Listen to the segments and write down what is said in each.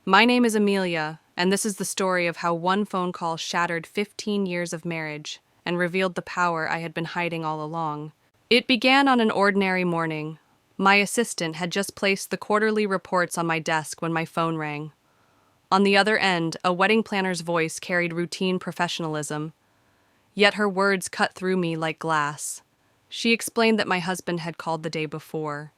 My name is Amelia, and this is the story of how one phone call shattered 15 years of marriage and revealed the power I had been hiding all along. It began on an ordinary morning. My assistant had just placed the quarterly reports on my desk when my phone rang. On the other end, a wedding planner's voice carried routine professionalism, yet her words cut through me like glass. She explained that my husband had called the day before.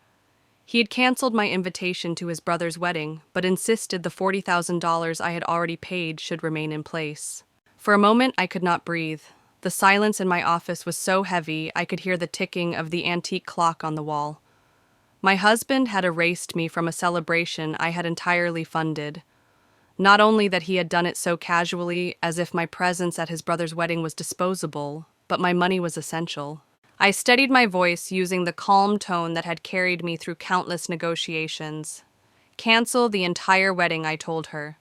He had canceled my invitation to his brother's wedding, but insisted the $40,000 I had already paid should remain in place. For a moment, I could not breathe. The silence in my office was so heavy I could hear the ticking of the antique clock on the wall. My husband had erased me from a celebration I had entirely funded. Not only that he had done it so casually, as if my presence at his brother's wedding was disposable, but my money was essential. I steadied my voice using the calm tone that had carried me through countless negotiations. "Cancel the entire wedding," I told her.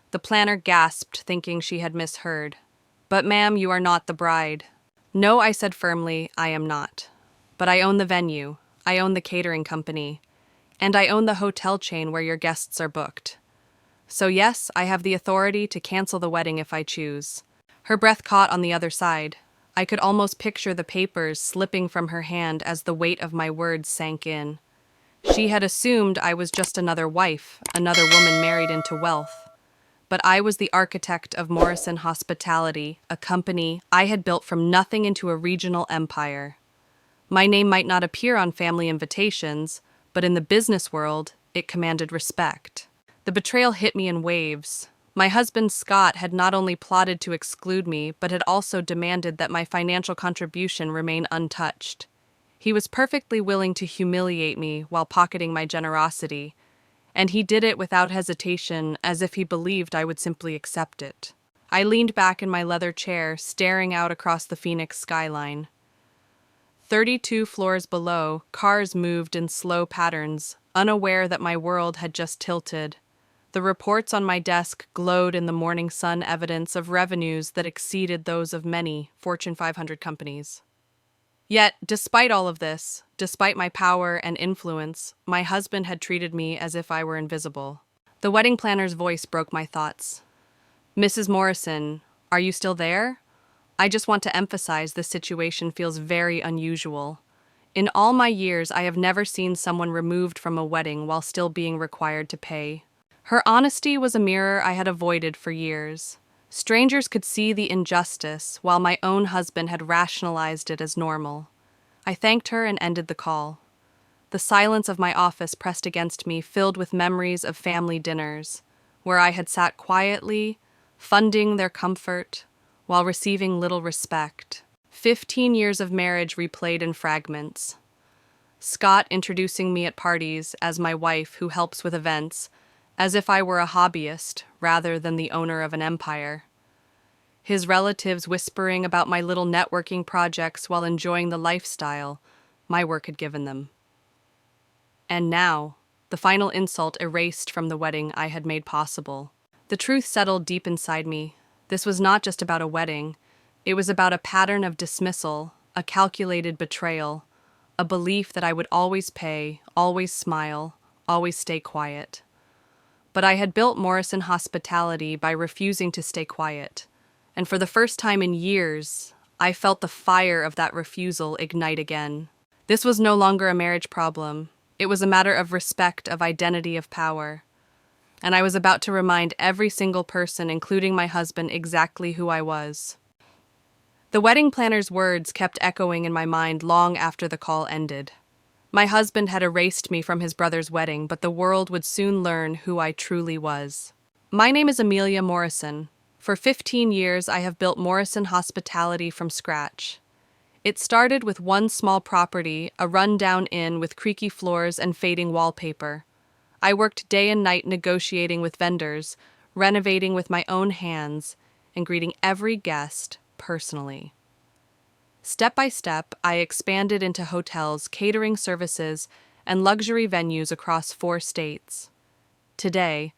The planner gasped, thinking she had misheard. "But ma'am, you are not the bride." "No," I said firmly, "I am not. But I own the venue, I own the catering company, and I own the hotel chain where your guests are booked. So yes, I have the authority to cancel the wedding if I choose." Her breath caught on the other side. I could almost picture the papers slipping from her hand as the weight of my words sank in. She had assumed I was just another wife, another woman married into wealth. But I was the architect of Morrison Hospitality, a company I had built from nothing into a regional empire. My name might not appear on family invitations, but in the business world, it commanded respect. The betrayal hit me in waves. My husband, Scott, had not only plotted to exclude me, but had also demanded that my financial contribution remain untouched. He was perfectly willing to humiliate me while pocketing my generosity, and he did it without hesitation, as if he believed I would simply accept it. I leaned back in my leather chair, staring out across the Phoenix skyline. 32 floors below, cars moved in slow patterns, unaware that my world had just tilted. The reports on my desk glowed in the morning sun, evidence of revenues that exceeded those of many Fortune 500 companies. Yet, despite all of this, despite my power and influence, my husband had treated me as if I were invisible. The wedding planner's voice broke my thoughts. "Mrs. Morrison, are you still there? I just want to emphasize this situation feels very unusual. In all my years, I have never seen someone removed from a wedding while still being required to pay." Her honesty was a mirror I had avoided for years. Strangers could see the injustice, while my own husband had rationalized it as normal. I thanked her and ended the call. The silence of my office pressed against me, filled with memories of family dinners, where I had sat quietly, funding their comfort, while receiving little respect. 15 years of marriage replayed in fragments. Scott introducing me at parties as my wife who helps with events, as if I were a hobbyist rather than the owner of an empire. His relatives whispering about my little networking projects while enjoying the lifestyle my work had given them. And now, the final insult erased from the wedding I had made possible. The truth settled deep inside me. This was not just about a wedding. It was about a pattern of dismissal, a calculated betrayal, a belief that I would always pay, always smile, always stay quiet. But I had built Morrison Hospitality by refusing to stay quiet, and for the first time in years, I felt the fire of that refusal ignite again. This was no longer a marriage problem. It was a matter of respect, of identity, of power. And I was about to remind every single person, including my husband, exactly who I was. The wedding planner's words kept echoing in my mind long after the call ended. My husband had erased me from his brother's wedding, but the world would soon learn who I truly was. My name is Amelia Morrison. For 15 years, I have built Morrison Hospitality from scratch. It started with one small property, a run-down inn with creaky floors and fading wallpaper. I worked day and night negotiating with vendors, renovating with my own hands, and greeting every guest personally. Step by step, I expanded into hotels, catering services, and luxury venues across 4 states. Today,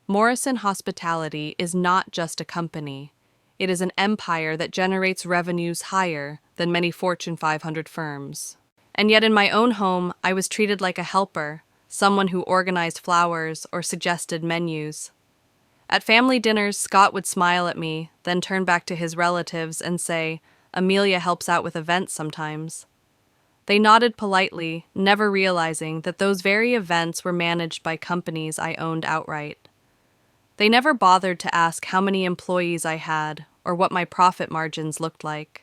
Morrison Hospitality is not just a company. It is an empire that generates revenues higher than many Fortune 500 firms. And yet in my own home, I was treated like a helper, someone who organized flowers or suggested menus. At family dinners, Scott would smile at me, then turn back to his relatives and say, "Amelia helps out with events sometimes." They nodded politely, never realizing that those very events were managed by companies I owned outright. They never bothered to ask how many employees I had or what my profit margins looked like.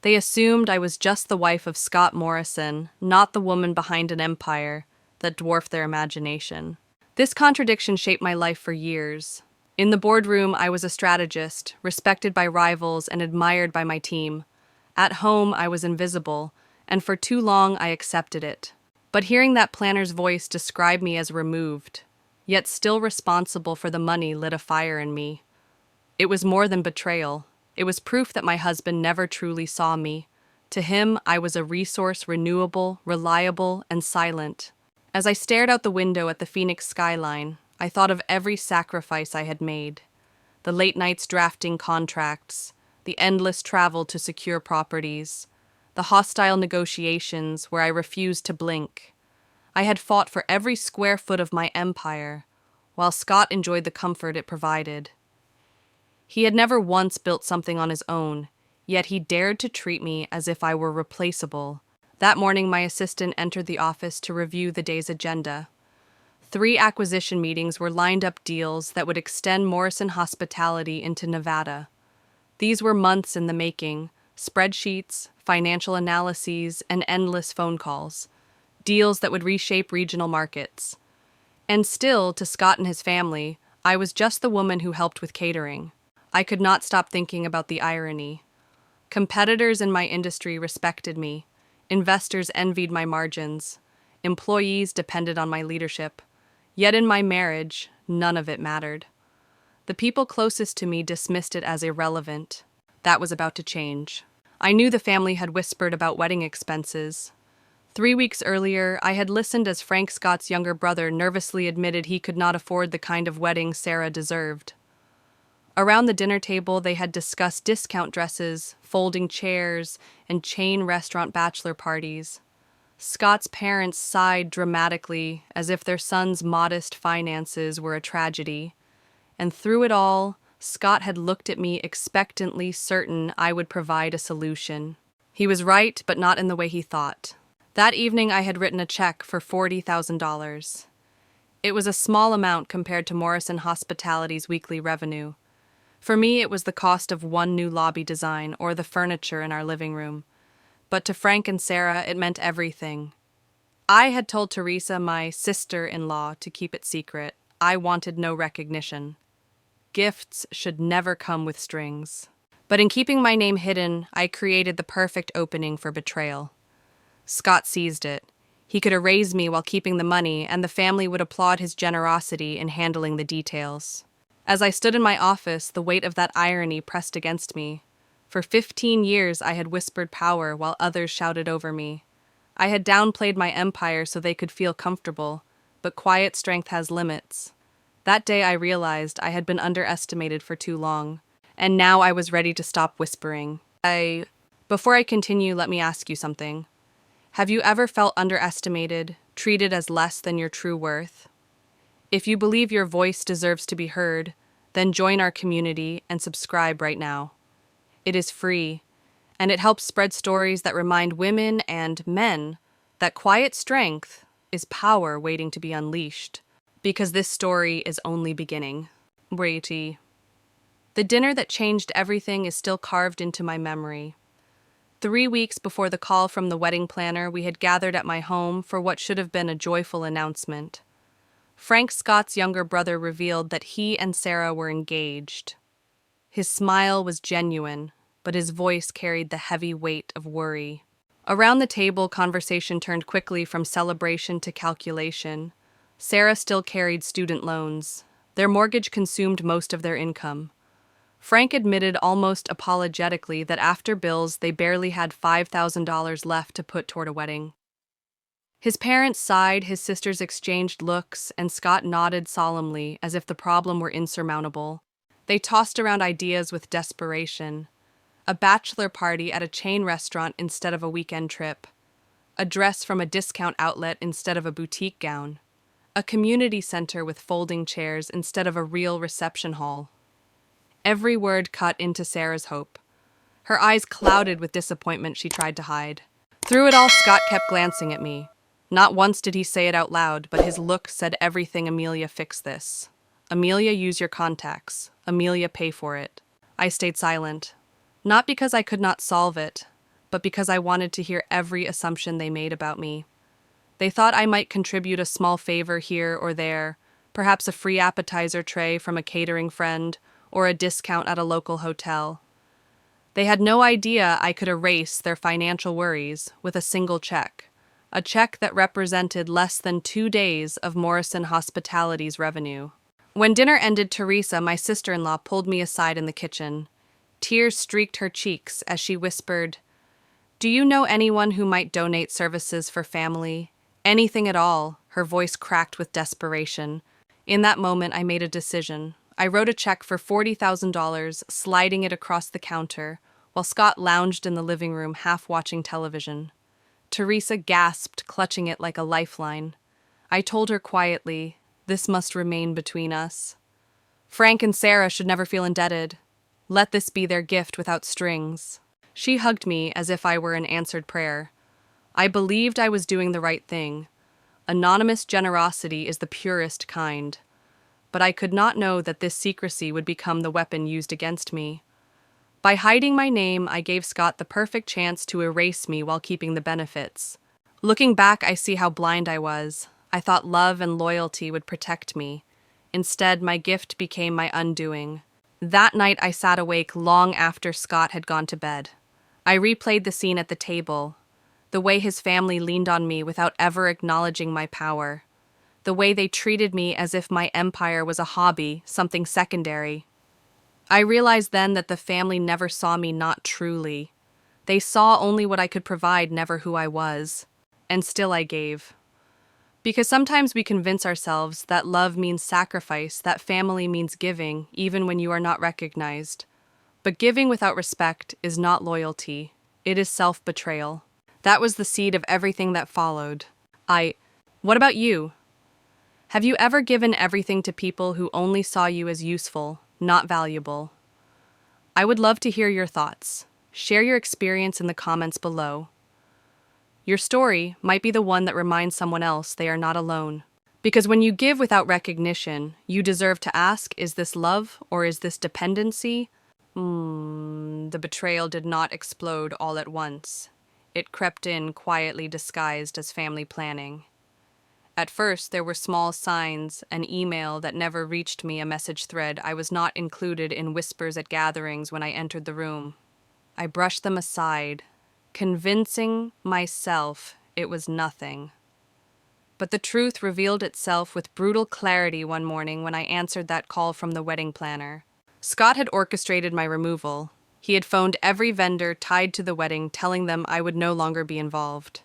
They assumed I was just the wife of Scott Morrison, not the woman behind an empire that dwarfed their imagination. This contradiction shaped my life for years. In the boardroom, I was a strategist, respected by rivals and admired by my team. At home, I was invisible, and for too long I accepted it. But hearing that planner's voice describe me as removed, yet still responsible for the money, lit a fire in me. It was more than betrayal. It was proof that my husband never truly saw me. To him, I was a resource, renewable, reliable, and silent. As I stared out the window at the Phoenix skyline, I thought of every sacrifice I had made. The late nights drafting contracts, the endless travel to secure properties, the hostile negotiations where I refused to blink. I had fought for every square foot of my empire, while Scott enjoyed the comfort it provided. He had never once built something on his own, yet he dared to treat me as if I were replaceable. That morning, my assistant entered the office to review the day's agenda. 3 acquisition meetings were lined up deals that would extend Morrison Hospitality into Nevada. These were months in the making, spreadsheets, financial analyses, and endless phone calls. Deals that would reshape regional markets. And still, to Scott and his family, I was just the woman who helped with catering. I could not stop thinking about the irony. Competitors in my industry respected me. Investors envied my margins. Employees depended on my leadership. Yet in my marriage, none of it mattered. The people closest to me dismissed it as irrelevant. That was about to change. I knew the family had whispered about wedding expenses. 3 weeks earlier, I had listened as Frank Scott's younger brother nervously admitted he could not afford the kind of wedding Sarah deserved. Around the dinner table, they had discussed discount dresses, folding chairs, and chain restaurant bachelor parties. Scott's parents sighed dramatically, as if their son's modest finances were a tragedy. And through it all, Scott had looked at me expectantly, certain I would provide a solution. He was right, but not in the way he thought. That evening, I had written a check for $40,000. It was a small amount compared to Morrison Hospitality's weekly revenue. For me, it was the cost of one new lobby design or the furniture in our living room. But to Frank and Sarah, it meant everything. I had told Teresa, my sister-in-law, to keep it secret. I wanted no recognition. Gifts should never come with strings. But in keeping my name hidden, I created the perfect opening for betrayal. Scott seized it. He could erase me while keeping the money, and the family would applaud his generosity in handling the details. As I stood in my office, the weight of that irony pressed against me. For 15 years, I had whispered power while others shouted over me. I had downplayed my empire so they could feel comfortable, but quiet strength has limits. That day I realized I had been underestimated for too long, and now I was ready to stop whispering. Before I continue, let me ask you something. Have you ever felt underestimated, treated as less than your true worth? If you believe your voice deserves to be heard, then join our community and subscribe right now. It is free, and it helps spread stories that remind women and men that quiet strength is power waiting to be unleashed, because this story is only beginning. Brady. The dinner that changed everything is still carved into my memory. 3 weeks before the call from the wedding planner, we had gathered at my home for what should have been a joyful announcement. Frank Scott's younger brother revealed that he and Sarah were engaged. His smile was genuine, but his voice carried the heavy weight of worry. Around the table, conversation turned quickly from celebration to calculation. Sarah still carried student loans. Their mortgage consumed most of their income. Frank admitted almost apologetically that after bills, they barely had $5,000 left to put toward a wedding. His parents sighed, his sisters exchanged looks, and Scott nodded solemnly as if the problem were insurmountable. They tossed around ideas with desperation. A bachelor party at a chain restaurant instead of a weekend trip. A dress from a discount outlet instead of a boutique gown. A community center with folding chairs instead of a real reception hall. Every word cut into Sarah's hope. Her eyes clouded with disappointment she tried to hide. Through it all, Scott kept glancing at me. Not once did he say it out loud, but his look said everything. Amelia, fix this. Amelia, use your contacts. Amelia, pay for it. I stayed silent. Not because I could not solve it, but because I wanted to hear every assumption they made about me. They thought I might contribute a small favor here or there, perhaps a free appetizer tray from a catering friend, or a discount at a local hotel. They had no idea I could erase their financial worries with a single check, a check that represented less than 2 days of Morrison Hospitality's revenue. When dinner ended, Teresa, my sister-in-law, pulled me aside in the kitchen. Tears streaked her cheeks as she whispered, "Do you know anyone who might donate services for family? Anything at all," her voice cracked with desperation. In that moment, I made a decision. I wrote a check for $40,000, sliding it across the counter, while Scott lounged in the living room, half watching television. Teresa gasped, clutching it like a lifeline. I told her quietly, "This must remain between us. Frank and Sarah should never feel indebted. Let this be their gift without strings." She hugged me as if I were an answered prayer. I believed I was doing the right thing. Anonymous generosity is the purest kind. But I could not know that this secrecy would become the weapon used against me. By hiding my name, I gave Scott the perfect chance to erase me while keeping the benefits. Looking back, I see how blind I was. I thought love and loyalty would protect me. Instead, my gift became my undoing. That night, I sat awake long after Scott had gone to bed. I replayed the scene at the table, the way his family leaned on me without ever acknowledging my power, the way they treated me as if my empire was a hobby, something secondary. I realized then that the family never saw me not truly. They saw only what I could provide, never who I was. And still I gave. Because sometimes we convince ourselves that love means sacrifice, that family means giving, even when you are not recognized. But giving without respect is not loyalty. It is self-betrayal. That was the seed of everything that followed. What about you? Have you ever given everything to people who only saw you as useful, not valuable? I would love to hear your thoughts. Share your experience in the comments below. Your story might be the one that reminds someone else they are not alone. Because when you give without recognition, you deserve to ask, is this love or is this dependency? The betrayal did not explode all at once. It crept in quietly disguised as family planning. At first, there were small signs, an email that never reached me, a message thread. I was not included in whispers at gatherings when I entered the room. I brushed them aside, convincing myself it was nothing. But the truth revealed itself with brutal clarity one morning when I answered that call from the wedding planner. Scott had orchestrated my removal. He had phoned every vendor tied to the wedding, telling them I would no longer be involved.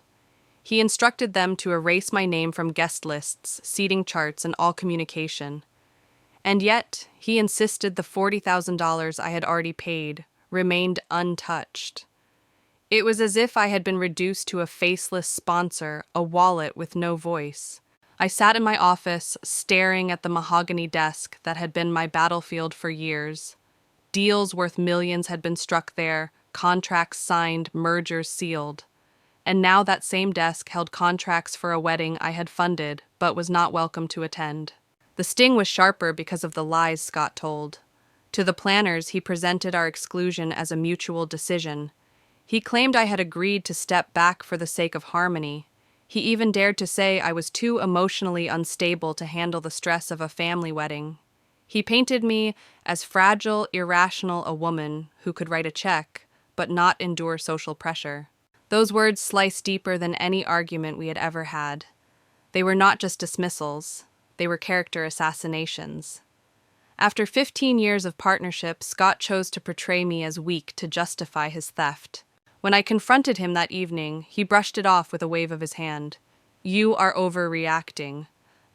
He instructed them to erase my name from guest lists, seating charts, and all communication. And yet, he insisted the $40,000 I had already paid remained untouched. It was as if I had been reduced to a faceless sponsor, a wallet with no voice. I sat in my office, staring at the mahogany desk that had been my battlefield for years. Deals worth millions had been struck there, contracts signed, mergers sealed. And now that same desk held contracts for a wedding I had funded, but was not welcome to attend. The sting was sharper because of the lies Scott told. To the planners, he presented our exclusion as a mutual decision. He claimed I had agreed to step back for the sake of harmony. He even dared to say I was too emotionally unstable to handle the stress of a family wedding. He painted me as fragile, irrational, a woman who could write a check, but not endure social pressure. Those words sliced deeper than any argument we had ever had. They were not just dismissals, they were character assassinations. After 15 years of partnership, Scott chose to portray me as weak to justify his theft. When I confronted him that evening, he brushed it off with a wave of his hand. "You are overreacting.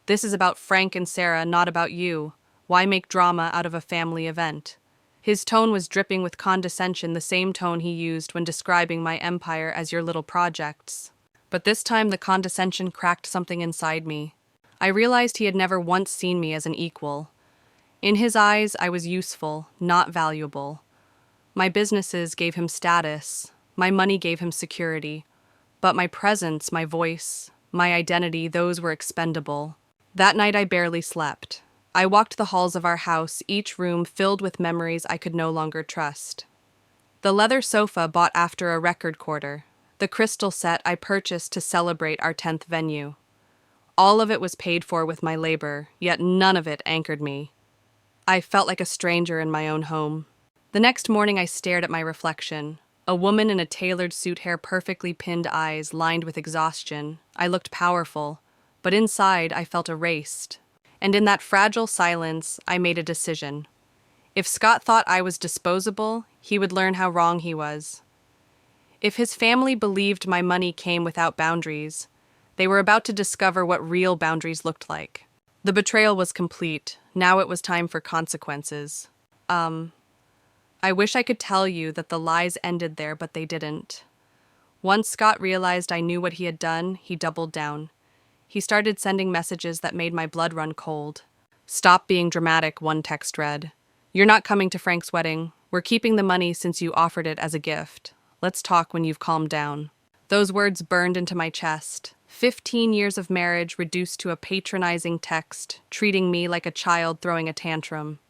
This is about Frank and Sarah, not about you. Why make drama out of a family event?" His tone was dripping with condescension, the same tone he used when describing my empire as your little projects. But this time the condescension cracked something inside me. I realized he had never once seen me as an equal. In his eyes, I was useful, not valuable. My businesses gave him status, my money gave him security, but my presence, my voice, my identity, those were expendable. That night I barely slept. I walked the halls of our house, each room filled with memories I could no longer trust. The leather sofa bought after a record quarter, the crystal set I purchased to celebrate our 10th venue. All of it was paid for with my labor, yet none of it anchored me. I felt like a stranger in my own home. The next morning I stared at my reflection. A woman in a tailored suit, hair perfectly pinned, eyes lined with exhaustion. I looked powerful, but inside I felt erased. And in that fragile silence, I made a decision. If Scott thought I was disposable, he would learn how wrong he was. If his family believed my money came without boundaries, they were about to discover what real boundaries looked like. The betrayal was complete. Now it was time for consequences. I wish I could tell you that the lies ended there, but they didn't. Once Scott realized I knew what he had done, he doubled down. He started sending messages that made my blood run cold. "Stop being dramatic," one text read. "You're not coming to Frank's wedding. We're keeping the money since you offered it as a gift. Let's talk when you've calmed down." Those words burned into my chest. 15 years of marriage reduced to a patronizing text, treating me like a child throwing a tantrum.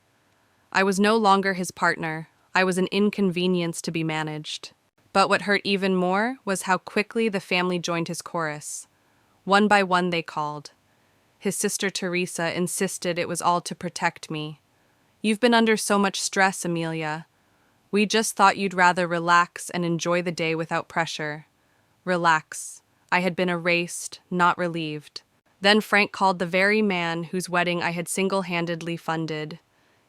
I was no longer his partner. I was an inconvenience to be managed. But what hurt even more was how quickly the family joined his chorus. One by one they called. His sister Teresa insisted it was all to protect me. "You've been under so much stress, Amelia. We just thought you'd rather relax and enjoy the day without pressure." Relax. I had been erased, not relieved. Then Frank called the very man whose wedding I had single-handedly funded.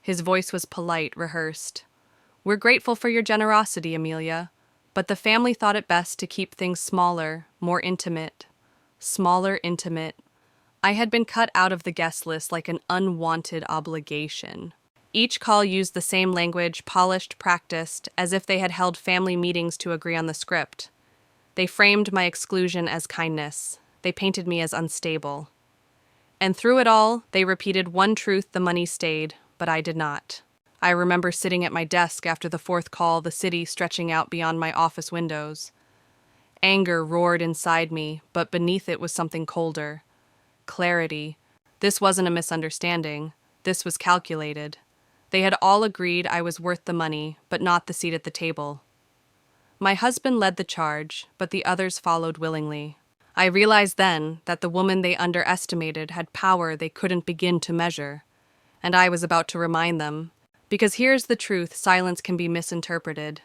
His voice was polite, rehearsed. "We're grateful for your generosity, Amelia, but the family thought it best to keep things smaller, more intimate." Smaller, intimate. I had been cut out of the guest list like an unwanted obligation. Each call used the same language, polished, practiced, as if they had held family meetings to agree on the script. They framed my exclusion as kindness. They painted me as unstable. And through it all, they repeated one truth: the money stayed, but I did not. I remember sitting at my desk after the fourth call, the city stretching out beyond my office windows. Anger roared inside me, but beneath it was something colder. Clarity. This wasn't a misunderstanding. This was calculated. They had all agreed I was worth the money, but not the seat at the table. My husband led the charge, but the others followed willingly. I realized then that the woman they underestimated had power they couldn't begin to measure. And I was about to remind them. Because here's the truth: silence can be misinterpreted.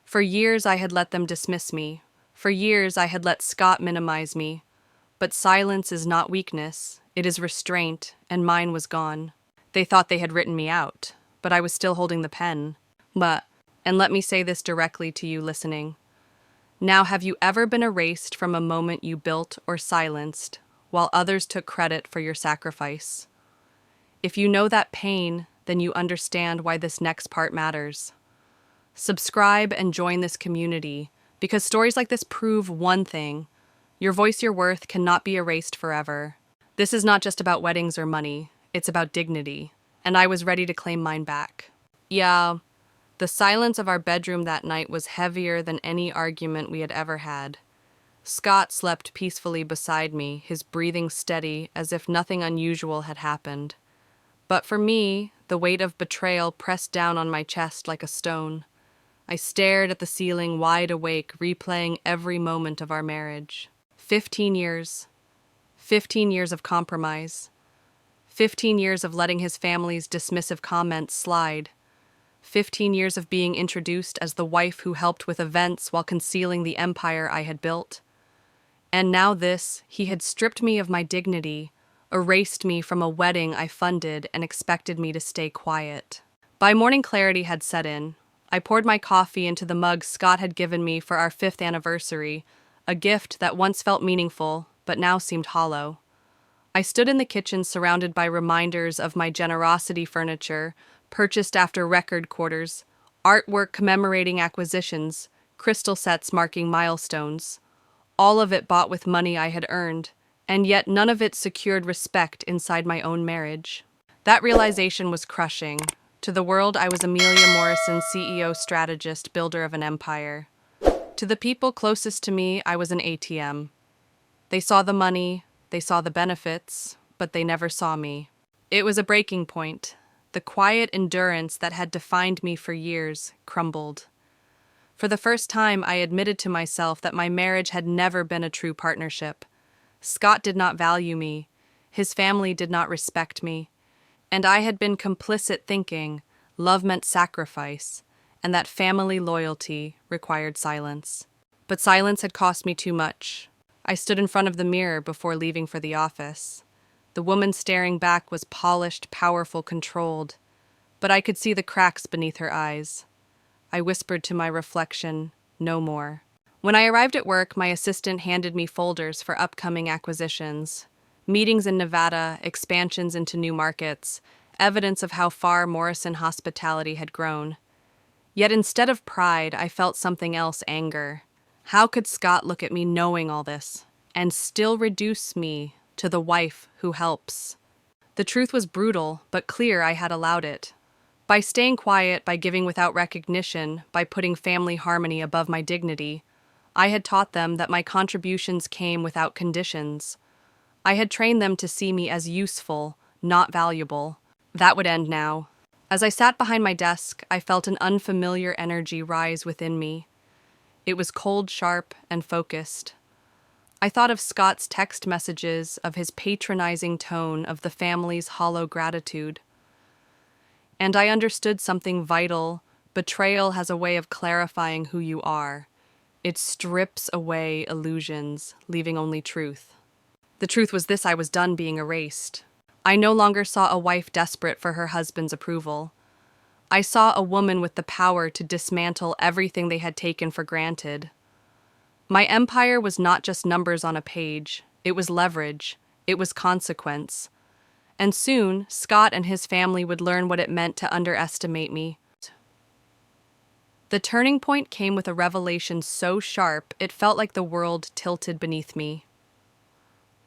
For years I had let them dismiss me. For years I had let Scott minimize me. But silence is not weakness, it is restraint, and mine was gone. They thought they had written me out, but I was still holding the pen. And let me say this directly to you listening. Now, have you ever been erased from a moment you built or silenced, while others took credit for your sacrifice? If you know that pain, then you understand why this next part matters. Subscribe and join this community, because stories like this prove one thing: your voice, your worth cannot be erased forever. This is not just about weddings or money, it's about dignity, and I was ready to claim mine back. Yeah, the silence of our bedroom that night was heavier than any argument we had ever had. Scott slept peacefully beside me, his breathing steady as if nothing unusual had happened. But for me, the weight of betrayal pressed down on my chest like a stone. I stared at the ceiling, wide awake, replaying every moment of our marriage. 15 years. 15 years of compromise. 15 years of letting his family's dismissive comments slide. 15 years of being introduced as the wife who helped with events while concealing the empire I had built. And now this: he had stripped me of my dignity, erased me from a wedding I funded, and expected me to stay quiet. By morning, clarity had set in. I poured my coffee into the mug Scott had given me for our 5th anniversary, a gift that once felt meaningful, but now seemed hollow. I stood in the kitchen surrounded by reminders of my generosity: furniture, purchased after record quarters, artwork commemorating acquisitions, crystal sets marking milestones. All of it bought with money I had earned, and yet none of it secured respect inside my own marriage. That realization was crushing. To the world, I was Amelia Morrison, CEO, strategist, builder of an empire. To the people closest to me, I was an ATM. They saw the money, they saw the benefits, but they never saw me. It was a breaking point. The quiet endurance that had defined me for years crumbled. For the first time, I admitted to myself that my marriage had never been a true partnership. Scott did not value me. His family did not respect me. And I had been complicit thinking love meant sacrifice, and that family loyalty required silence. But silence had cost me too much. I stood in front of the mirror before leaving for the office. The woman staring back was polished, powerful, controlled, but I could see the cracks beneath her eyes. I whispered to my reflection, "No more." When I arrived at work, my assistant handed me folders for upcoming acquisitions. Meetings in Nevada, expansions into new markets, evidence of how far Morrison Hospitality had grown. Yet instead of pride, I felt something else, anger. How could Scott look at me knowing all this, and still reduce me to the wife who helps? The truth was brutal, but clear. I had allowed it. By staying quiet, by giving without recognition, by putting family harmony above my dignity, I had taught them that my contributions came without conditions. I had trained them to see me as useful, not valuable. That would end now. As I sat behind my desk, I felt an unfamiliar energy rise within me. It was cold, sharp, and focused. I thought of Scott's text messages, of his patronizing tone, of the family's hollow gratitude. And I understood something vital. Betrayal has a way of clarifying who you are. It strips away illusions, leaving only truth. The truth was this: I was done being erased. I no longer saw a wife desperate for her husband's approval. I saw a woman with the power to dismantle everything they had taken for granted. My empire was not just numbers on a page. It was leverage. It was consequence. And soon, Scott and his family would learn what it meant to underestimate me. The turning point came with a revelation so sharp, it felt like the world tilted beneath me.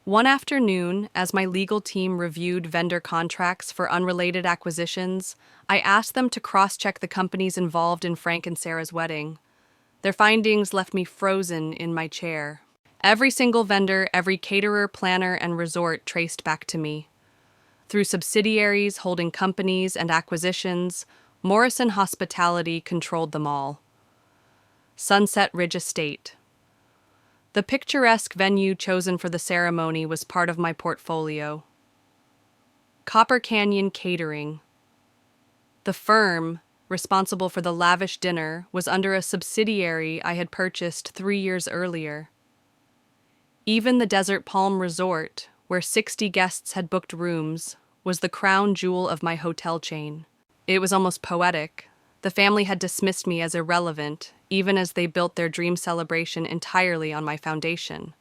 One afternoon, as my legal team reviewed vendor contracts for unrelated acquisitions, I asked them to cross-check the companies involved in Frank and Sarah's wedding. Their findings left me frozen in my chair. Every single vendor, every caterer, planner, and resort traced back to me. Through subsidiaries, holding companies, and acquisitions, Morrison Hospitality controlled them all. Sunset Ridge Estate. The picturesque venue chosen for the ceremony was part of my portfolio. Copper Canyon Catering. The firm, responsible for the lavish dinner, was under a subsidiary I had purchased 3 years earlier. Even the Desert Palm Resort, where 60 guests had booked rooms, was the crown jewel of my hotel chain. It was almost poetic. The family had dismissed me as irrelevant, even as they built their dream celebration entirely on my foundation.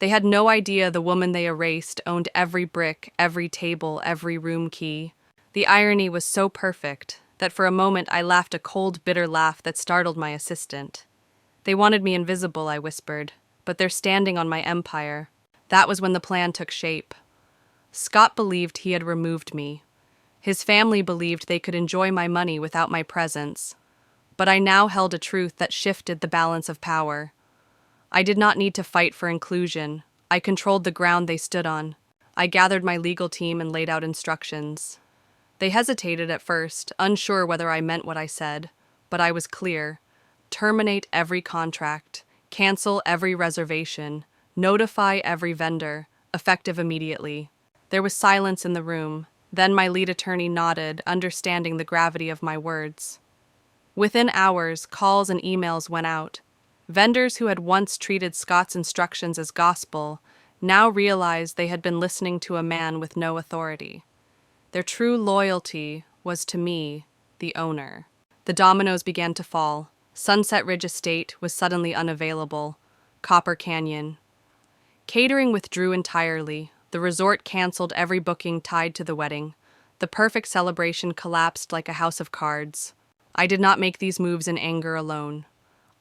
They had no idea the woman they erased owned every brick, every table, every room key. The irony was so perfect that for a moment I laughed a cold, bitter laugh that startled my assistant. "They wanted me invisible," I whispered, "but they're standing on my empire." That was when the plan took shape. Scott believed he had removed me. His family believed they could enjoy my money without my presence. But I now held a truth that shifted the balance of power. I did not need to fight for inclusion. I controlled the ground they stood on. I gathered my legal team and laid out instructions. They hesitated at first, unsure whether I meant what I said, but I was clear. Terminate every contract, cancel every reservation, notify every vendor, effective immediately. There was silence in the room. Then my lead attorney nodded, understanding the gravity of my words. Within hours, calls and emails went out. Vendors who had once treated Scott's instructions as gospel now realized they had been listening to a man with no authority. Their true loyalty was to me, the owner. The dominoes began to fall. Sunset Ridge Estate was suddenly unavailable. Copper Canyon. Catering withdrew entirely. The resort canceled every booking tied to the wedding. The perfect celebration collapsed like a house of cards. I did not make these moves in anger alone.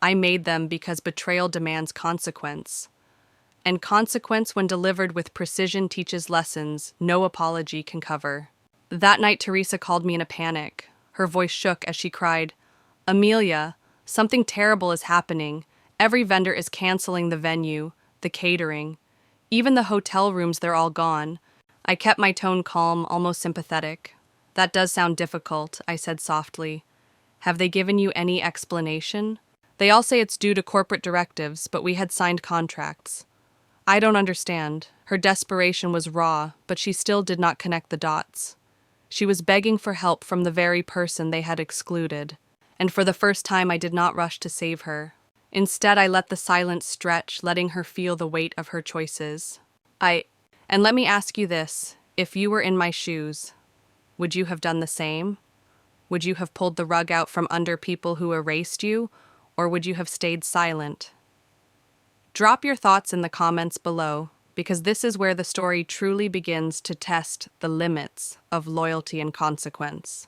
I made them because betrayal demands consequence. And consequence, when delivered with precision, teaches lessons no apology can cover. That night, Teresa called me in a panic. Her voice shook as she cried, "Amelia, something terrible is happening. Every vendor is canceling the venue, the catering. Even the hotel rooms, they're all gone." I kept my tone calm, almost sympathetic. "That does sound difficult," I said softly. "Have they given you any explanation?" "They all say it's due to corporate directives, but we had signed contracts." "I don't understand." Her desperation was raw, but she still did not connect the dots. She was begging for help from the very person they had excluded. And for the first time, I did not rush to save her. Instead, I let the silence stretch, letting her feel the weight of her choices. And let me ask you this, if you were in my shoes, would you have done the same? Would you have pulled the rug out from under people who erased you, or would you have stayed silent? Drop your thoughts in the comments below, because this is where the story truly begins to test the limits of loyalty and consequence.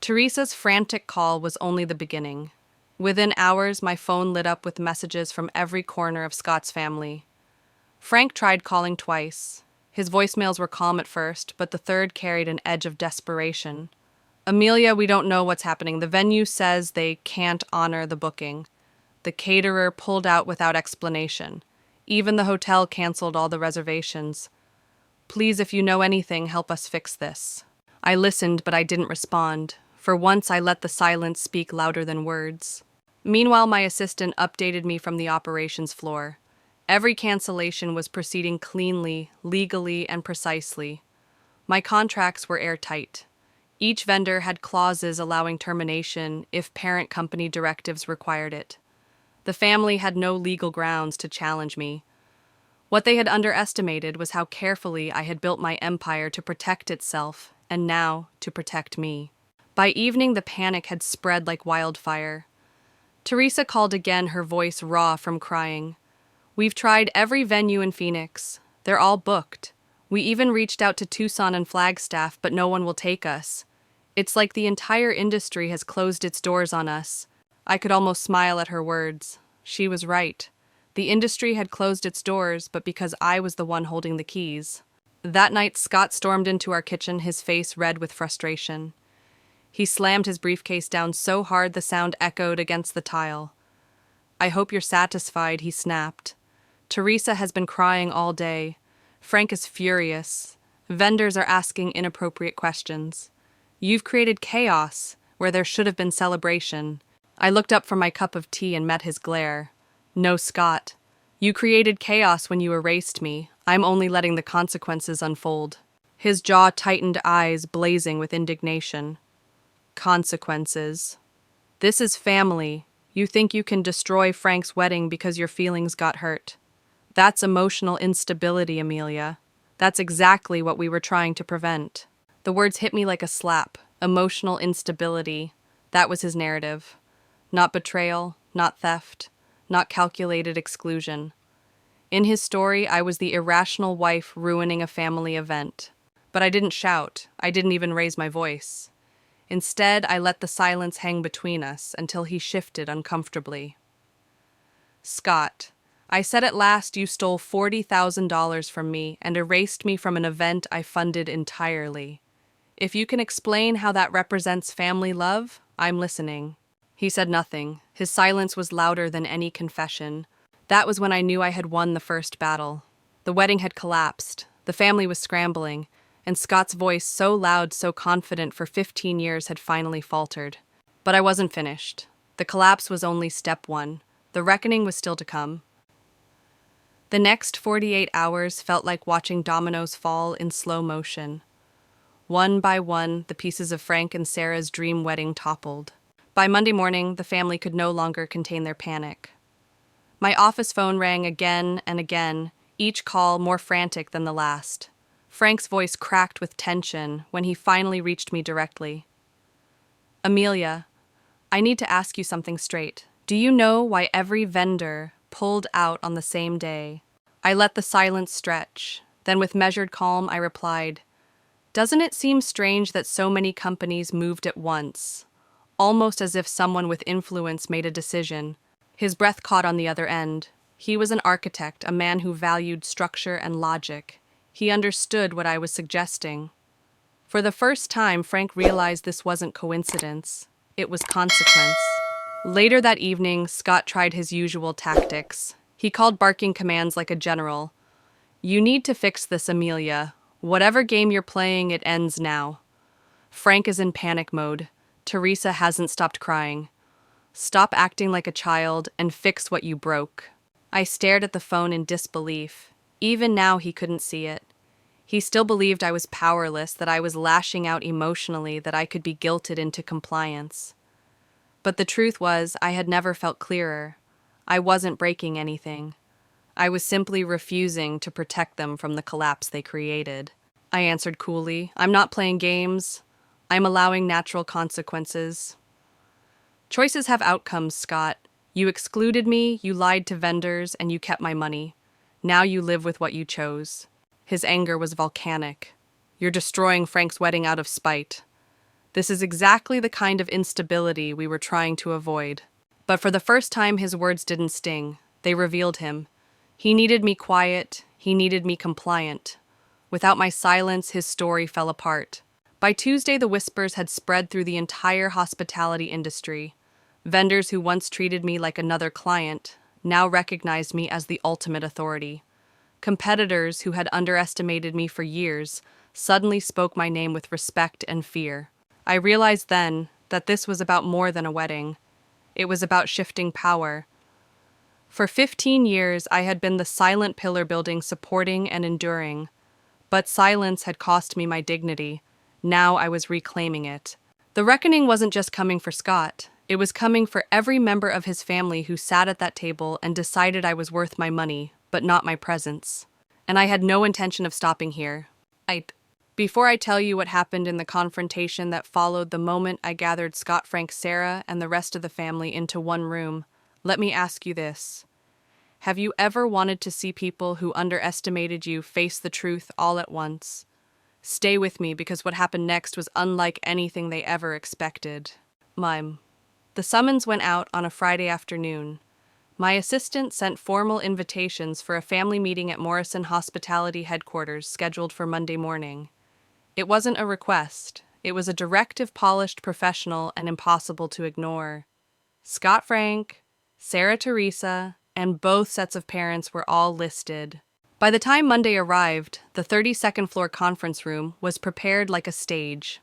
Teresa's frantic call was only the beginning. Within hours, my phone lit up with messages from every corner of Scott's family. Frank tried calling twice. His voicemails were calm at first, but the third carried an edge of desperation. "Amelia, we don't know what's happening. The venue says they can't honor the booking. The caterer pulled out without explanation. Even the hotel canceled all the reservations. Please, if you know anything, help us fix this." I listened, but I didn't respond. For once, I let the silence speak louder than words. Meanwhile, my assistant updated me from the operations floor. Every cancellation was proceeding cleanly, legally, and precisely. My contracts were airtight. Each vendor had clauses allowing termination if parent company directives required it. The family had no legal grounds to challenge me. What they had underestimated was how carefully I had built my empire to protect itself, and now to protect me. By evening, the panic had spread like wildfire. Teresa called again, her voice raw from crying. "We've tried every venue in Phoenix. They're all booked. We even reached out to Tucson and Flagstaff, but no one will take us. It's like the entire industry has closed its doors on us." I could almost smile at her words. She was right. The industry had closed its doors, but because I was the one holding the keys. That night, Scott stormed into our kitchen, his face red with frustration. He slammed his briefcase down so hard the sound echoed against the tile. "I hope you're satisfied," he snapped. "Teresa has been crying all day. Frank is furious. Vendors are asking inappropriate questions. You've created chaos where there should have been celebration." I looked up from my cup of tea and met his glare. "No, Scott. You created chaos when you erased me. I'm only letting the consequences unfold." His jaw tightened, eyes blazing with indignation. "Consequences. This is family. You think you can destroy Frank's wedding because your feelings got hurt. That's emotional instability, Amelia. That's exactly what we were trying to prevent." The words hit me like a slap. Emotional instability. That was his narrative. Not betrayal, not theft, not calculated exclusion. In his story, I was the irrational wife ruining a family event. But I didn't shout. I didn't even raise my voice. Instead, I let the silence hang between us until he shifted uncomfortably. "Scott, I said at last you stole $40,000 from me and erased me from an event I funded entirely. If you can explain how that represents family love, I'm listening." He said nothing. His silence was louder than any confession. That was when I knew I had won the first battle. The wedding had collapsed. The family was scrambling, and Scott's voice, so loud, so confident for 15 years, had finally faltered. But I wasn't finished. The collapse was only step one. The reckoning was still to come. The next 48 hours felt like watching dominoes fall in slow motion. One by one, the pieces of Frank and Sarah's dream wedding toppled. By Monday morning, the family could no longer contain their panic. My office phone rang again and again, each call more frantic than the last. Frank's voice cracked with tension when he finally reached me directly. "Amelia, I need to ask you something straight. Do you know why every vendor pulled out on the same day?" I let the silence stretch. Then with measured calm, I replied, "Doesn't it seem strange that so many companies moved at once? Almost as if someone with influence made a decision." His breath caught on the other end. He was an architect, a man who valued structure and logic. He understood what I was suggesting. For the first time, Frank realized this wasn't coincidence. It was consequence. Later that evening, Scott tried his usual tactics. He called barking commands like a general. "You need to fix this, Amelia. Whatever game you're playing, it ends now." Frank is in panic mode. Teresa hasn't stopped crying. "Stop acting like a child and fix what you broke." I stared at the phone in disbelief. Even now, he couldn't see it. He still believed I was powerless, that I was lashing out emotionally, that I could be guilted into compliance. But the truth was, I had never felt clearer. I wasn't breaking anything. I was simply refusing to protect them from the collapse they created. I answered coolly, "I'm not playing games. I'm allowing natural consequences." Choices have outcomes, Scott. You excluded me, you lied to vendors, and you kept my money. Now you live with what you chose. His anger was volcanic. "You're destroying Frank's wedding out of spite." This is exactly the kind of instability we were trying to avoid. But for the first time, his words didn't sting. They revealed him. He needed me quiet. He needed me compliant. Without my silence, his story fell apart. By Tuesday, the whispers had spread through the entire hospitality industry. Vendors who once treated me like another client now recognized me as the ultimate authority. Competitors who had underestimated me for years suddenly spoke my name with respect and fear. I realized then that this was about more than a wedding. It was about shifting power. For 15 years, I had been the silent pillar building, supporting and enduring. But silence had cost me my dignity. Now I was reclaiming it. The reckoning wasn't just coming for Scott. It was coming for every member of his family who sat at that table and decided I was worth my money, but not my presence. And I had no intention of stopping here. Before I tell you what happened in the confrontation that followed the moment I gathered Scott, Frank, Sarah, and the rest of the family into one room, let me ask you this. Have you ever wanted to see people who underestimated you face the truth all at once? Stay with me, because what happened next was unlike anything they ever expected. The summons went out on a Friday afternoon. My assistant sent formal invitations for a family meeting at Morrison Hospitality headquarters scheduled for Monday morning. It wasn't a request. It was a directive, polished, professional, and impossible to ignore. Scott, Frank, Sarah, Teresa, and both sets of parents were all listed. By the time Monday arrived, the 32nd floor conference room was prepared like a stage.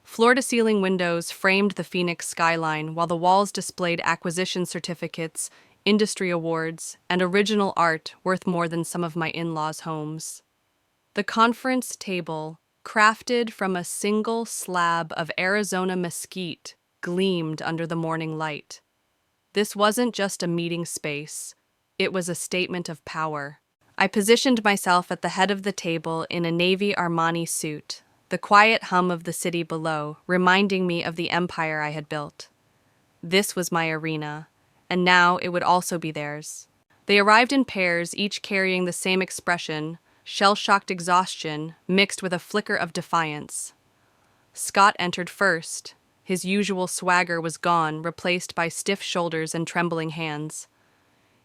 Floor-to-ceiling windows framed the Phoenix skyline, while the walls displayed acquisition certificates, industry awards, and original art worth more than some of my in-laws' homes. The conference table, crafted from a single slab of Arizona mesquite, gleamed under the morning light. This wasn't just a meeting space. It was a statement of power. I positioned myself at the head of the table in a navy Armani suit, the quiet hum of the city below, reminding me of the empire I had built. This was my arena, and now it would also be theirs. They arrived in pairs, each carrying the same expression, shell-shocked exhaustion mixed with a flicker of defiance. Scott entered first. His usual swagger was gone, replaced by stiff shoulders and trembling hands.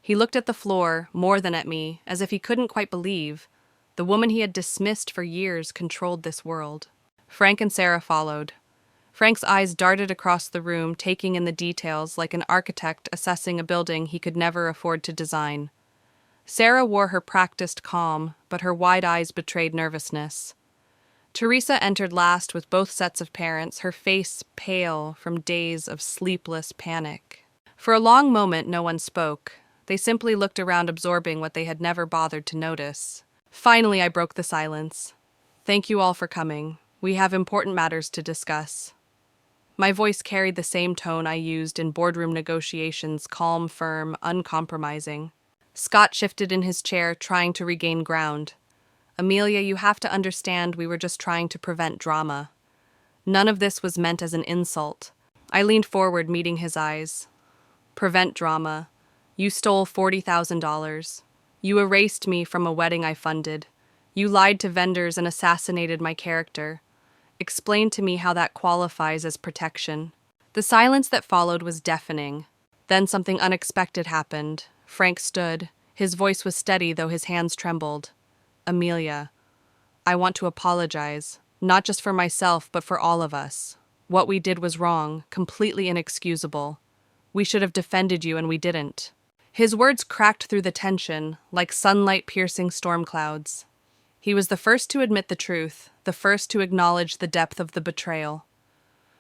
He looked at the floor, more than at me, as if he couldn't quite believe. The woman he had dismissed for years controlled this world. Frank and Sarah followed. Frank's eyes darted across the room, taking in the details like an architect assessing a building he could never afford to design. Sarah wore her practiced calm, but her wide eyes betrayed nervousness. Teresa entered last with both sets of parents, her face pale from days of sleepless panic. For a long moment, no one spoke. They simply looked around, absorbing what they had never bothered to notice. Finally, I broke the silence. "Thank you all for coming. We have important matters to discuss." My voice carried the same tone I used in boardroom negotiations, calm, firm, uncompromising. Scott shifted in his chair, trying to regain ground. "Amelia, you have to understand, we were just trying to prevent drama. None of this was meant as an insult." I leaned forward, meeting his eyes. "Prevent drama. You stole $40,000. You erased me from a wedding I funded. You lied to vendors and assassinated my character. Explain to me how that qualifies as protection." The silence that followed was deafening. Then something unexpected happened. Frank stood. His voice was steady, though his hands trembled. Amelia, I want to apologize, not just for myself, but for all of us. What we did was wrong, completely inexcusable. We should have defended you, and we didn't. His words cracked through the tension, like sunlight piercing storm clouds. He was the first to admit the truth, the first to acknowledge the depth of the betrayal.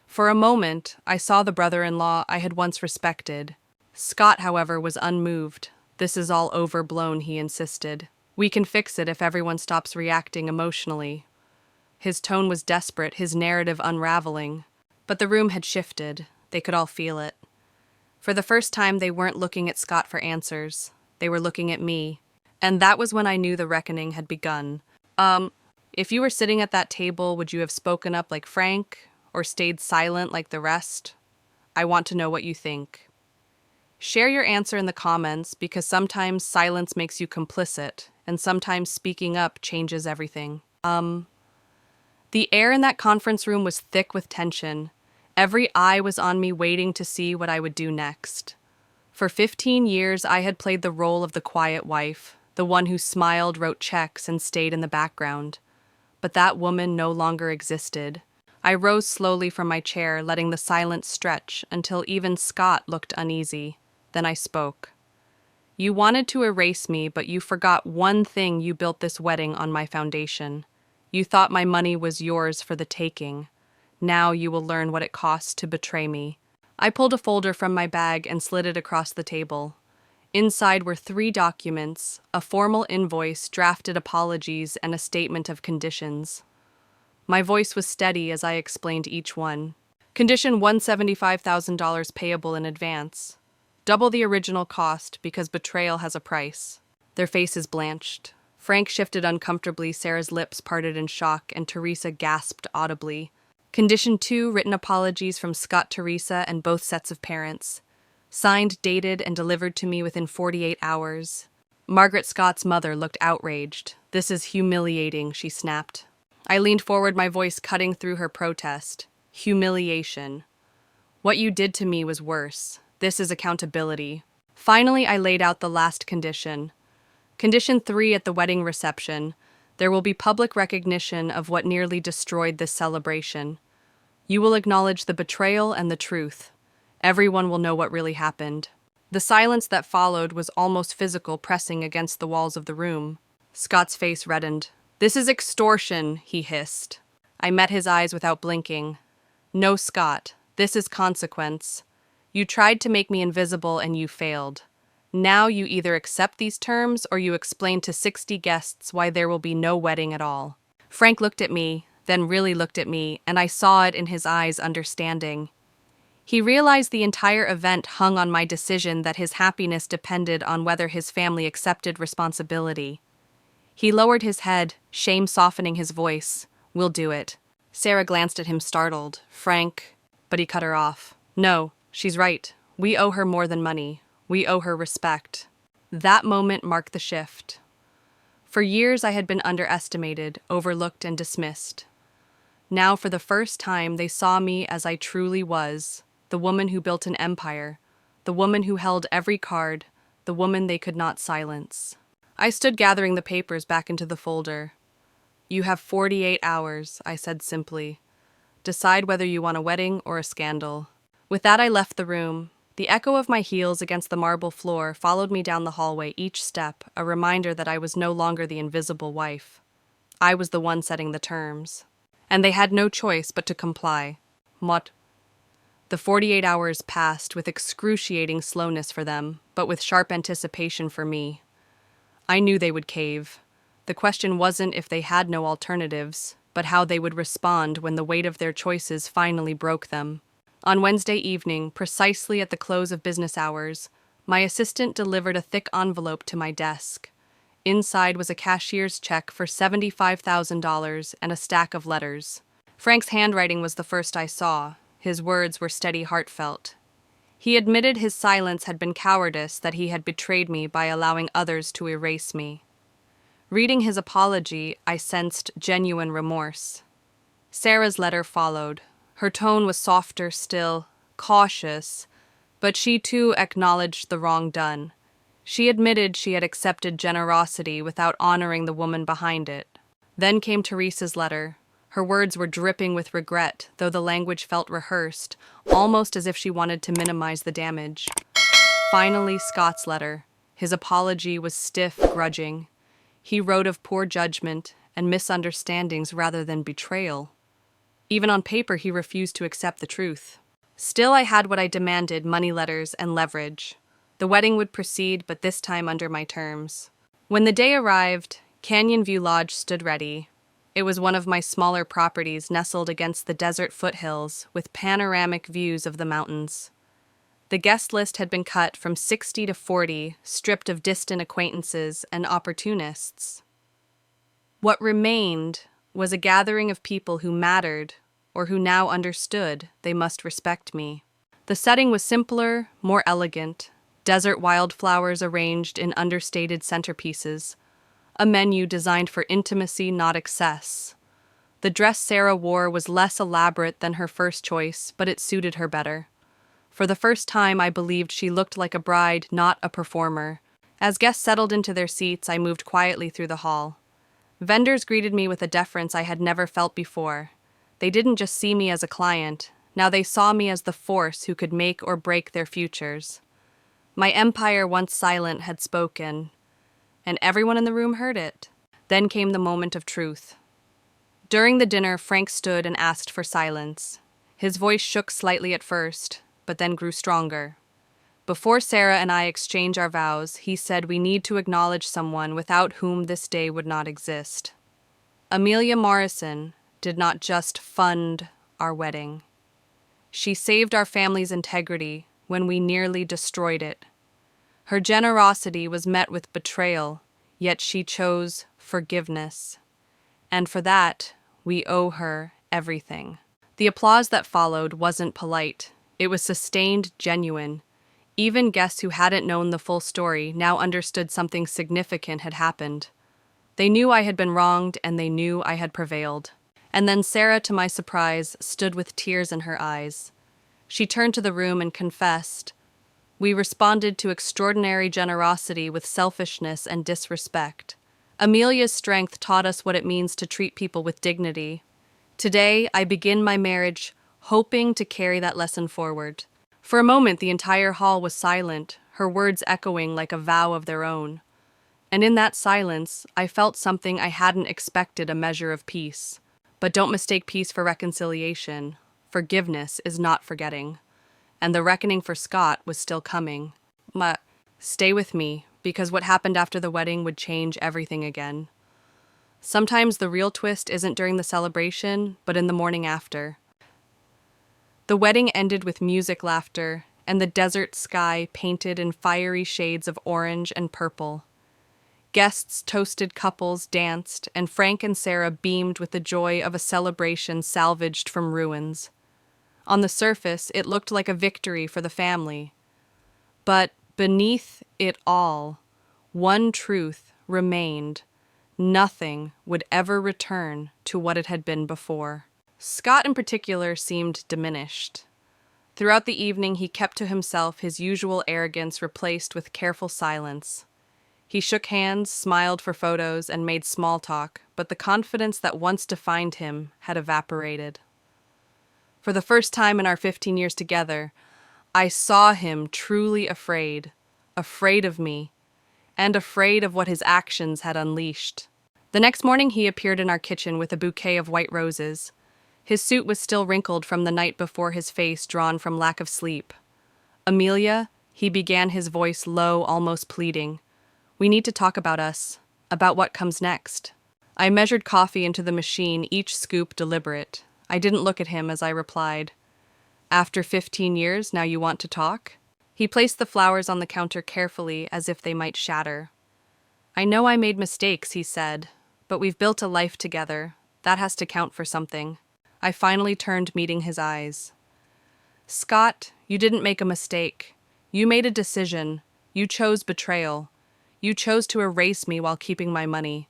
For a moment, I saw the brother-in-law I had once respected. Scott, however, was unmoved. This is all overblown, he insisted. We can fix it if everyone stops reacting emotionally. His tone was desperate, his narrative unraveling. But the room had shifted. They could all feel it. For the first time, they weren't looking at Scott for answers. They were looking at me. And that was when I knew the reckoning had begun. If you were sitting at that table, would you have spoken up like Frank, or stayed silent like the rest? I want to know what you think. Share your answer in the comments, because sometimes silence makes you complicit, and sometimes speaking up changes everything. The air in that conference room was thick with tension. Every eye was on me, waiting to see what I would do next. For 15 years, I had played the role of the quiet wife, the one who smiled, wrote checks, and stayed in the background. But that woman no longer existed. I rose slowly from my chair, letting the silence stretch until even Scott looked uneasy. Then I spoke. You wanted to erase me, but you forgot one thing. You built this wedding on my foundation. You thought my money was yours for the taking. Now you will learn what it costs to betray me. I pulled a folder from my bag and slid it across the table. Inside were 3 documents, a formal invoice, drafted apologies, and a statement of conditions. My voice was steady as I explained each one. Condition 1, $75,000 payable in advance. Double the original cost because betrayal has a price. Their faces blanched. Frank shifted uncomfortably, Sarah's lips parted in shock, and Teresa gasped audibly. Condition 2, written apologies from Scott, Teresa, and both sets of parents. Signed, dated, and delivered to me within 48 hours. Margaret Scott's mother looked outraged. This is humiliating, she snapped. I leaned forward, my voice cutting through her protest. Humiliation. What you did to me was worse. This is accountability. Finally, I laid out the last condition. Condition 3, at the wedding reception, there will be public recognition of what nearly destroyed this celebration. You will acknowledge the betrayal and the truth. Everyone will know what really happened. The silence that followed was almost physical, pressing against the walls of the room. Scott's face reddened. This is extortion, he hissed. I met his eyes without blinking. No, Scott, this is consequence. You tried to make me invisible and you failed. Now you either accept these terms or you explain to 60 guests why there will be no wedding at all. Frank looked at me, then really looked at me, and I saw it in his eyes, understanding. He realized the entire event hung on my decision, that his happiness depended on whether his family accepted responsibility. He lowered his head, shame softening his voice. We'll do it. Sarah glanced at him, startled. Frank, but he cut her off. No, she's right. We owe her more than money. We owe her respect. That moment marked the shift. For years I had been underestimated, overlooked, and dismissed. Now, for the first time, they saw me as I truly was, the woman who built an empire, the woman who held every card, the woman they could not silence. I stood gathering the papers back into the folder. You have 48 hours, I said simply. Decide whether you want a wedding or a scandal. With that, I left the room. The echo of my heels against the marble floor followed me down the hallway, each step a reminder that I was no longer the invisible wife. I was the one setting the terms. And they had no choice but to comply. What? The 48 hours passed with excruciating slowness for them, but with sharp anticipation for me. I knew they would cave. The question wasn't if they had no alternatives, but how they would respond when the weight of their choices finally broke them. On Wednesday evening, precisely at the close of business hours, my assistant delivered a thick envelope to my desk. Inside was a cashier's check for $75,000 and a stack of letters. Frank's handwriting was the first I saw. His words were steady, heartfelt. He admitted his silence had been cowardice, that he had betrayed me by allowing others to erase me. Reading his apology, I sensed genuine remorse. Sarah's letter followed. Her tone was softer still, cautious, but she too acknowledged the wrong done. She admitted she had accepted generosity without honoring the woman behind it. Then came Teresa's letter. Her words were dripping with regret, though the language felt rehearsed, almost as if she wanted to minimize the damage. Finally, Scott's letter. His apology was stiff, grudging. He wrote of poor judgment and misunderstandings rather than betrayal. Even on paper, he refused to accept the truth. Still, I had what I demanded: money letters and leverage. The wedding would proceed, but this time under my terms. When the day arrived, Canyon View Lodge stood ready. It was one of my smaller properties nestled against the desert foothills with panoramic views of the mountains. The guest list had been cut from 60 to 40, stripped of distant acquaintances and opportunists. What remained was a gathering of people who mattered, or who now understood they must respect me. The setting was simpler, more elegant: desert wildflowers arranged in understated centerpieces, a menu designed for intimacy, not excess. The dress Sarah wore was less elaborate than her first choice, but it suited her better. For the first time, I believed she looked like a bride, not a performer. As guests settled into their seats, I moved quietly through the hall. Vendors greeted me with a deference I had never felt before. They didn't just see me as a client. Now they saw me as the force who could make or break their futures. My empire, once silent, had spoken, and everyone in the room heard it. Then came the moment of truth. During the dinner, Frank stood and asked for silence. His voice shook slightly at first, but then grew stronger. Before Sarah and I exchange our vows, he said we need to acknowledge someone without whom this day would not exist. Amelia Morrison did not just fund our wedding. She saved our family's integrity when we nearly destroyed it. Her generosity was met with betrayal, yet she chose forgiveness. And for that, we owe her everything. The applause that followed wasn't polite. It was sustained, genuine. Even guests who hadn't known the full story now understood something significant had happened. They knew I had been wronged, and they knew I had prevailed. And then Sarah, to my surprise, stood with tears in her eyes. She turned to the room and confessed. We responded to extraordinary generosity with selfishness and disrespect. Amelia's strength taught us what it means to treat people with dignity. Today, I begin my marriage hoping to carry that lesson forward. For a moment, the entire hall was silent, her words echoing like a vow of their own. And in that silence, I felt something I hadn't expected: a measure of peace. But don't mistake peace for reconciliation. Forgiveness is not forgetting. And the reckoning for Scott was still coming. Stay with me, because what happened after the wedding would change everything again. Sometimes the real twist isn't during the celebration, but in the morning after. The wedding ended with music, laughter, and the desert sky painted in fiery shades of orange and purple. Guests toasted, couples danced, and Frank and Sarah beamed with the joy of a celebration salvaged from ruins. On the surface, it looked like a victory for the family. But beneath it all, one truth remained: nothing would ever return to what it had been before. Scott in particular seemed diminished. Throughout the evening, he kept to himself, his usual arrogance replaced with careful silence. He shook hands, smiled for photos, and made small talk, but the confidence that once defined him had evaporated. For the first time in our 15 years together, I saw him truly afraid of me, and afraid of what his actions had unleashed. The next morning, he appeared in our kitchen with a bouquet of white roses. His suit was still wrinkled from the night before, his face drawn from lack of sleep. Amelia, he began, his voice low, almost pleading. We need to talk about us, about what comes next. I measured coffee into the machine, each scoop deliberate. I didn't look at him as I replied. After 15 years, now you want to talk? He placed the flowers on the counter carefully, as if they might shatter. I know I made mistakes, he said, but we've built a life together. That has to count for something. I finally turned, meeting his eyes. Scott, you didn't make a mistake. You made a decision. You chose betrayal. You chose to erase me while keeping my money.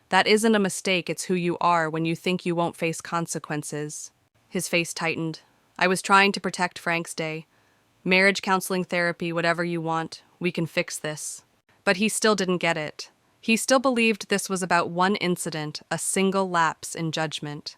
That isn't a mistake, it's who you are when you think you won't face consequences. His face tightened. I was trying to protect Frank's day. Marriage counseling, therapy, whatever you want, we can fix this. But he still didn't get it. He still believed this was about one incident, a single lapse in judgment.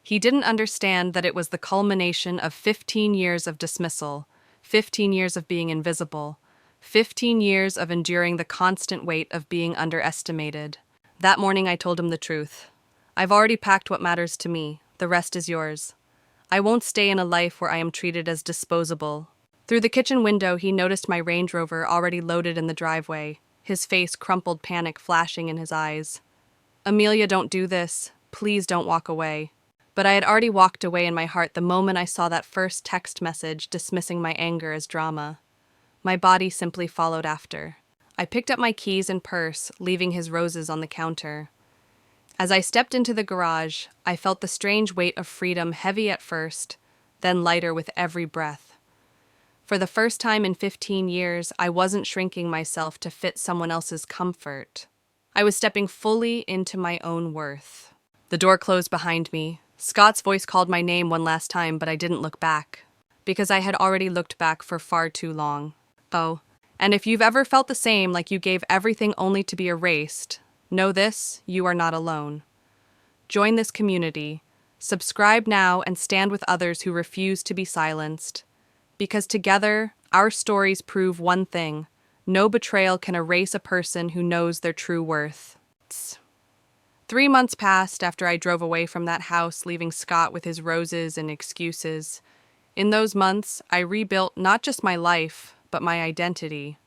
He didn't understand that it was the culmination of 15 years of dismissal, 15 years of being invisible, 15 years of enduring the constant weight of being underestimated. That morning I told him the truth. I've already packed what matters to me. The rest is yours. I won't stay in a life where I am treated as disposable. Through the kitchen window, he noticed my Range Rover already loaded in the driveway, his face crumpled, panic flashing in his eyes. Amelia, don't do this. Please don't walk away. But I had already walked away in my heart the moment I saw that first text message dismissing my anger as drama. My body simply followed after. I picked up my keys and purse, leaving his roses on the counter. As I stepped into the garage, I felt the strange weight of freedom, heavy at first, then lighter with every breath. For the first time in 15 years, I wasn't shrinking myself to fit someone else's comfort. I was stepping fully into my own worth. The door closed behind me. Scott's voice called my name one last time, but I didn't look back, because I had already looked back for far too long. Oh, and if you've ever felt the same, like you gave everything only to be erased, know this, you are not alone. Join this community. Subscribe now and stand with others who refuse to be silenced. Because together, our stories prove one thing: no betrayal can erase a person who knows their true worth. 3 months passed after I drove away from that house, leaving Scott with his roses and excuses. In those months, I rebuilt not just my life, but my identity.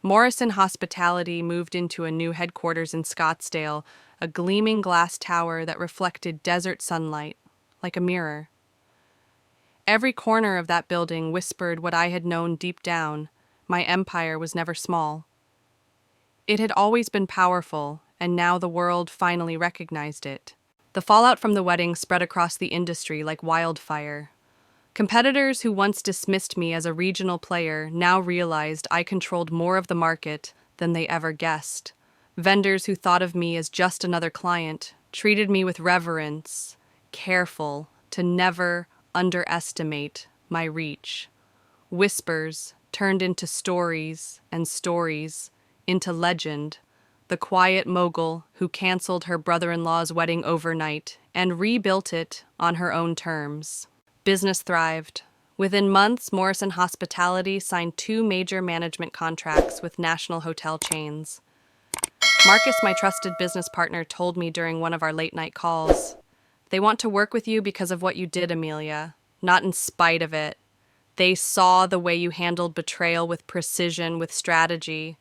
Morrison Hospitality moved into a new headquarters in Scottsdale, a gleaming glass tower that reflected desert sunlight, like a mirror. Every corner of that building whispered what I had known deep down: my empire was never small. It had always been powerful, and now the world finally recognized it. The fallout from the wedding spread across the industry like wildfire. Competitors who once dismissed me as a regional player now realized I controlled more of the market than they ever guessed. Vendors who thought of me as just another client treated me with reverence, careful to never underestimate my reach. Whispers turned into stories, and stories into legend. The quiet mogul who canceled her brother-in-law's wedding overnight and rebuilt it on her own terms. Business thrived. Within months, Morrison Hospitality signed 2 major management contracts with national hotel chains. Marcus, my trusted business partner, told me during one of our late-night calls, "They want to work with you because of what you did, Amelia, not in spite of it. They saw the way you handled betrayal with precision, with strategy.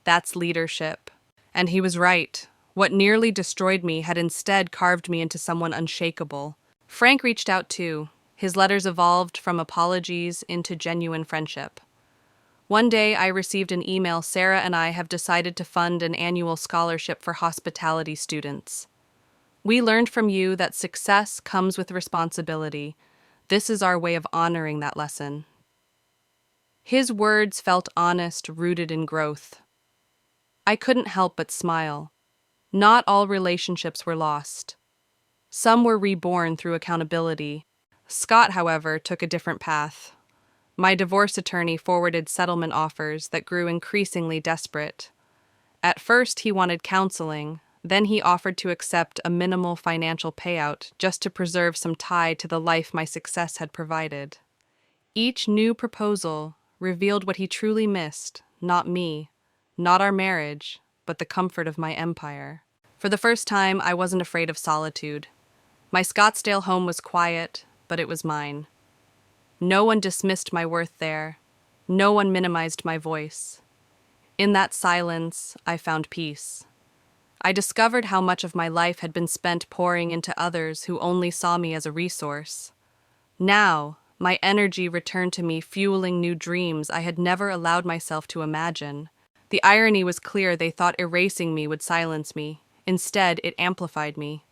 That's leadership." And he was right. What nearly destroyed me had instead carved me into someone unshakable. Frank reached out too. His letters evolved from apologies into genuine friendship. One day I received an email: "Sarah and I have decided to fund an annual scholarship for hospitality students. We learned from you that success comes with responsibility. This is our way of honoring that lesson." His words felt honest, rooted in growth. I couldn't help but smile. Not all relationships were lost. Some were reborn through accountability. Scott, however, took a different path. My divorce attorney forwarded settlement offers that grew increasingly desperate. At first, he wanted counseling. Then he offered to accept a minimal financial payout just to preserve some tie to the life my success had provided. Each new proposal revealed what he truly missed: not me, not our marriage, but the comfort of my empire. For the first time, I wasn't afraid of solitude. My Scottsdale home was quiet, but it was mine. No one dismissed my worth there. No one minimized my voice. In that silence, I found peace. I discovered how much of my life had been spent pouring into others who only saw me as a resource. Now, my energy returned to me, fueling new dreams I had never allowed myself to imagine. The irony was clear. They thought erasing me would silence me. Instead, it amplified me.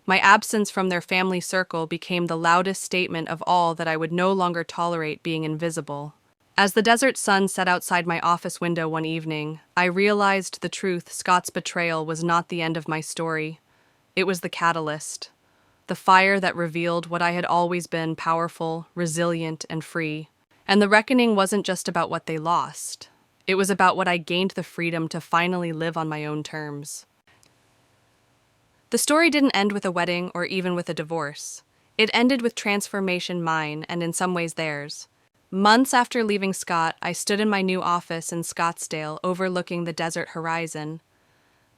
My absence from their family circle became the loudest statement of all that I would no longer tolerate being invisible. As the desert sun set outside my office window one evening, I realized the truth: Scott's betrayal was not the end of my story. It was the catalyst. The fire that revealed what I had always been: powerful, resilient, and free. And the reckoning wasn't just about what they lost. It was about what I gained the freedom to finally live on my own terms. The story didn't end with a wedding or even with a divorce. It ended with transformation, mine, and in some ways theirs. Months after leaving Scott, I stood in my new office in Scottsdale overlooking the desert horizon.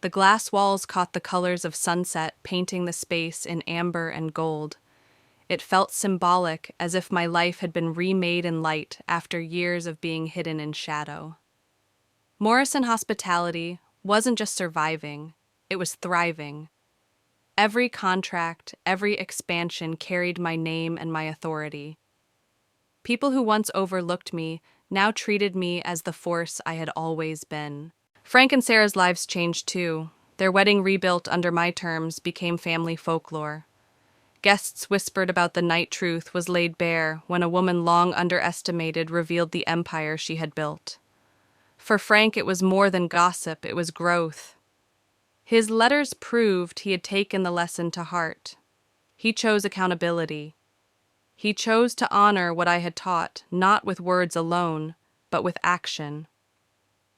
The glass walls caught the colors of sunset, painting the space in amber and gold. It felt symbolic, as if my life had been remade in light after years of being hidden in shadow. Morrison Hospitality wasn't just surviving, it was thriving. Every contract, every expansion carried my name and my authority. People who once overlooked me now treated me as the force I had always been. Frank and Sarah's lives changed too. Their wedding, rebuilt under my terms, became family folklore. Guests whispered about the night truth was laid bare when a woman long underestimated revealed the empire she had built. For Frank, it was more than gossip, it was growth. His letters proved he had taken the lesson to heart. He chose accountability. He chose to honor what I had taught, not with words alone, but with action.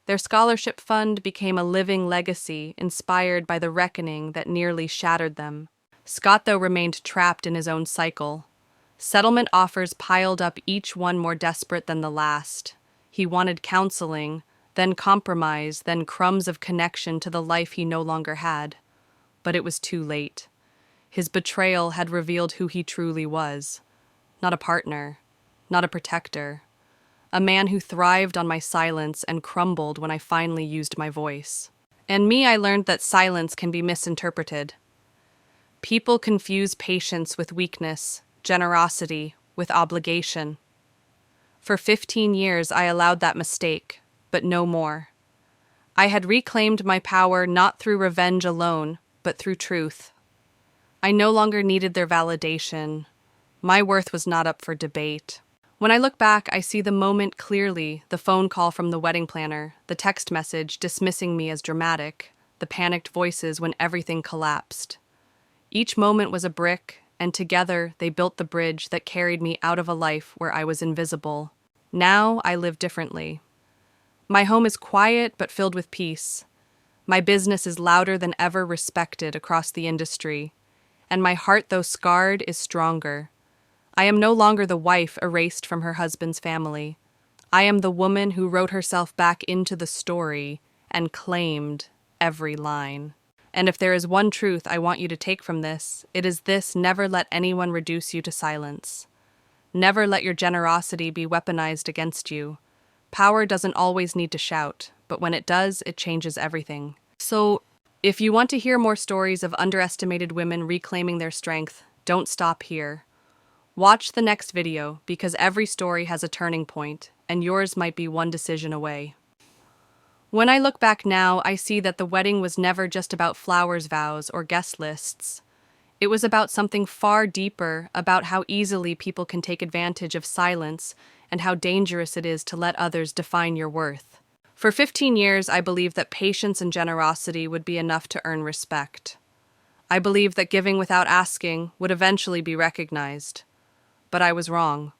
Their scholarship fund became a living legacy inspired by the reckoning that nearly shattered them. Scott, though, remained trapped in his own cycle. Settlement offers piled up, each one more desperate than the last. He wanted counseling, then compromise, then crumbs of connection to the life he no longer had. But it was too late. His betrayal had revealed who he truly was. Not a partner, not a protector. A man who thrived on my silence and crumbled when I finally used my voice. And me, I learned that silence can be misinterpreted. People confuse patience with weakness, generosity with obligation. For 15 years, I allowed that mistake, but no more. I had reclaimed my power not through revenge alone, but through truth. I no longer needed their validation. My worth was not up for debate. When I look back, I see the moment clearly: the phone call from the wedding planner, the text message dismissing me as dramatic, the panicked voices when everything collapsed. Each moment was a brick, and together they built the bridge that carried me out of a life where I was invisible. Now I live differently. My home is quiet but filled with peace. My business is louder than ever, respected across the industry. And my heart, though scarred, is stronger. I am no longer the wife erased from her husband's family. I am the woman who wrote herself back into the story and claimed every line. And if there is one truth I want you to take from this, it is this: never let anyone reduce you to silence. Never let your generosity be weaponized against you. Power doesn't always need to shout, but when it does, it changes everything. So, if you want to hear more stories of underestimated women reclaiming their strength, don't stop here. Watch the next video, because every story has a turning point, and yours might be one decision away. When I look back now, I see that the wedding was never just about flowers, vows, or guest lists. It was about something far deeper, about how easily people can take advantage of silence and how dangerous it is to let others define your worth. For 15 years, I believed that patience and generosity would be enough to earn respect. I believed that giving without asking would eventually be recognized. But I was wrong.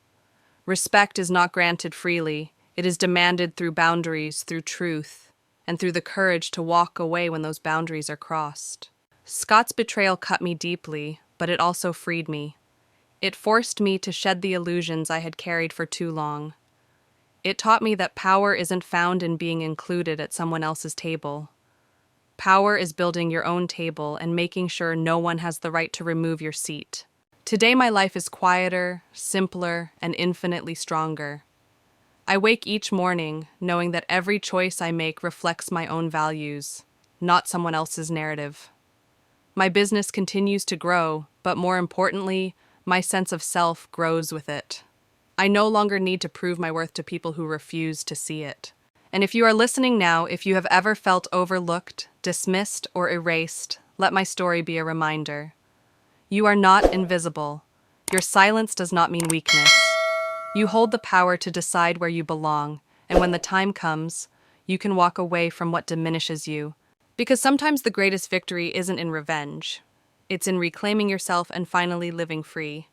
Respect is not granted freely. It is demanded through boundaries, through truth, and through the courage to walk away when those boundaries are crossed. Scott's betrayal cut me deeply, but it also freed me. It forced me to shed the illusions I had carried for too long. It taught me that power isn't found in being included at someone else's table. Power is building your own table and making sure no one has the right to remove your seat. Today my life is quieter, simpler, and infinitely stronger. I wake each morning knowing that every choice I make reflects my own values, not someone else's narrative. My business continues to grow, but more importantly, my sense of self grows with it. I no longer need to prove my worth to people who refuse to see it. And if you are listening now, if you have ever felt overlooked, dismissed, or erased, let my story be a reminder. You are not invisible. Your silence does not mean weakness. You hold the power to decide where you belong, and when the time comes, you can walk away from what diminishes you. Because sometimes the greatest victory isn't in revenge. It's in reclaiming yourself and finally living free.